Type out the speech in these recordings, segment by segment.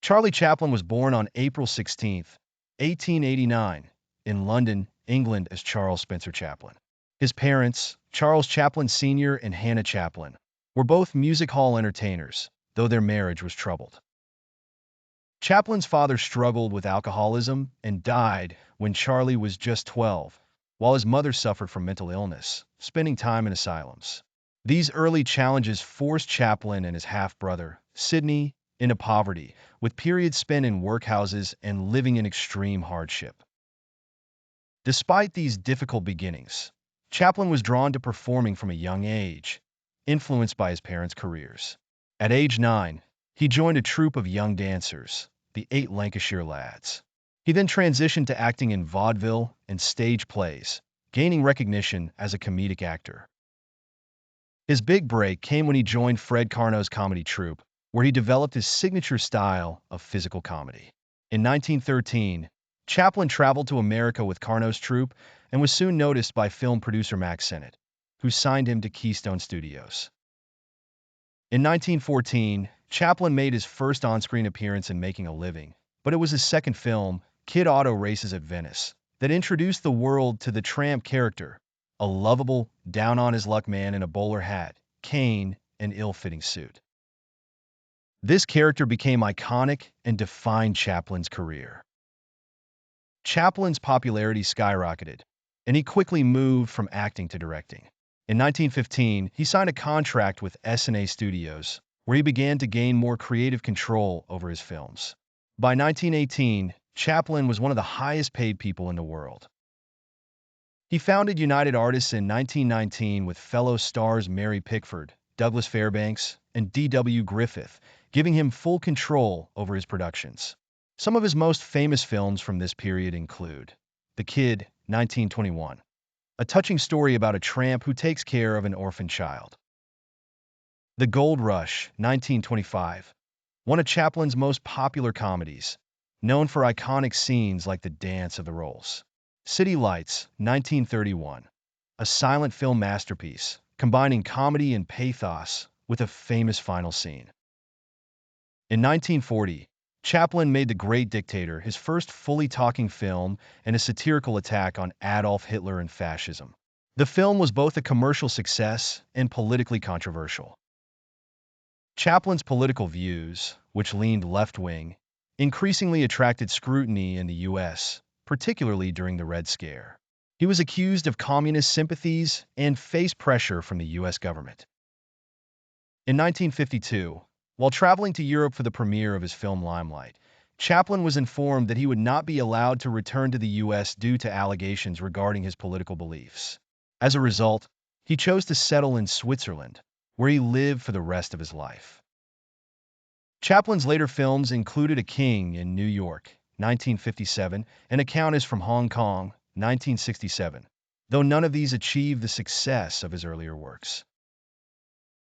Charlie Chaplin was born on April 16, 1889, in London, England as Charles Spencer Chaplin. His parents, Charles Chaplin Sr. and Hannah Chaplin, were both music hall entertainers, though their marriage was troubled. Chaplin's father struggled with alcoholism and died when Charlie was just 12, while his mother suffered from mental illness, spending time in asylums. These early challenges forced Chaplin and his half-brother, Sidney, into poverty, with periods spent in workhouses and living in extreme hardship. Despite these difficult beginnings, Chaplin was drawn to performing from a young age, influenced by his parents' careers. At age 9, he joined a troupe of young dancers, the Eight Lancashire Lads. He then transitioned to acting in vaudeville and stage plays, gaining recognition as a comedic actor. His big break came when he joined Fred Karno's comedy troupe, where he developed his signature style of physical comedy. In 1913, Chaplin traveled to America with Karno's troupe and was soon noticed by film producer Max Sennett, who signed him to Keystone Studios. In 1914, Chaplin made his first on-screen appearance in Making a Living, but it was his second film, Kid Auto Races at Venice, that introduced the world to the Tramp character, a lovable, down-on-his-luck man in a bowler hat, cane, and ill-fitting suit. This character became iconic and defined Chaplin's career. Chaplin's popularity skyrocketed, and he quickly moved from acting to directing. In 1915, he signed a contract with S&A Studios, where he began to gain more creative control over his films. By 1918, Chaplin was one of the highest-paid people in the world. He founded United Artists in 1919 with fellow stars Mary Pickford, Douglas Fairbanks, and D.W. Griffith, giving him full control over his productions. Some of his most famous films from this period include The Kid, 1921, a touching story about a tramp who takes care of an orphan child. The Gold Rush, 1925, one of Chaplin's most popular comedies, known for iconic scenes like the Dance of the Rolls. City Lights, 1931, a silent film masterpiece, combining comedy and pathos with a famous final scene. In 1940, Chaplin made The Great Dictator his first fully talking film and a satirical attack on Adolf Hitler and fascism. The film was both a commercial success and politically controversial. Chaplin's political views, which leaned left-wing, increasingly attracted scrutiny in the U.S., particularly during the Red Scare. He was accused of communist sympathies and faced pressure from the U.S. government. In 1952, while traveling to Europe for the premiere of his film Limelight, Chaplin was informed that he would not be allowed to return to the U.S. due to allegations regarding his political beliefs. As a result, he chose to settle in Switzerland, where he lived for the rest of his life. Chaplin's later films included A King in New York, 1957, and A Countess from Hong Kong, 1967, though none of these achieved the success of his earlier works.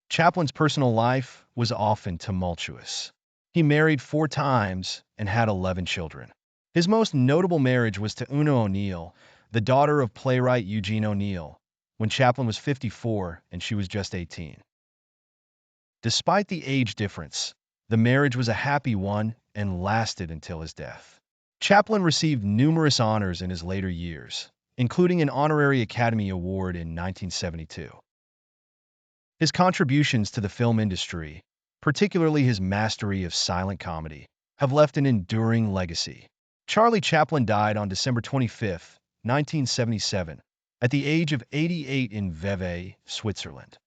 Chaplin's personal life was often tumultuous. He married 4 times and had 11 children. His most notable marriage was to Una O'Neill, the daughter of playwright Eugene O'Neill, when Chaplin was 54 and she was just 18. Despite the age difference, the marriage was a happy one and lasted until his death. Chaplin received numerous honors in his later years, including an honorary Academy Award in 1972. His contributions to the film industry, particularly his mastery of silent comedy, have left an enduring legacy. Charlie Chaplin died on December 25, 1977, at the age of 88 in Vevey, Switzerland.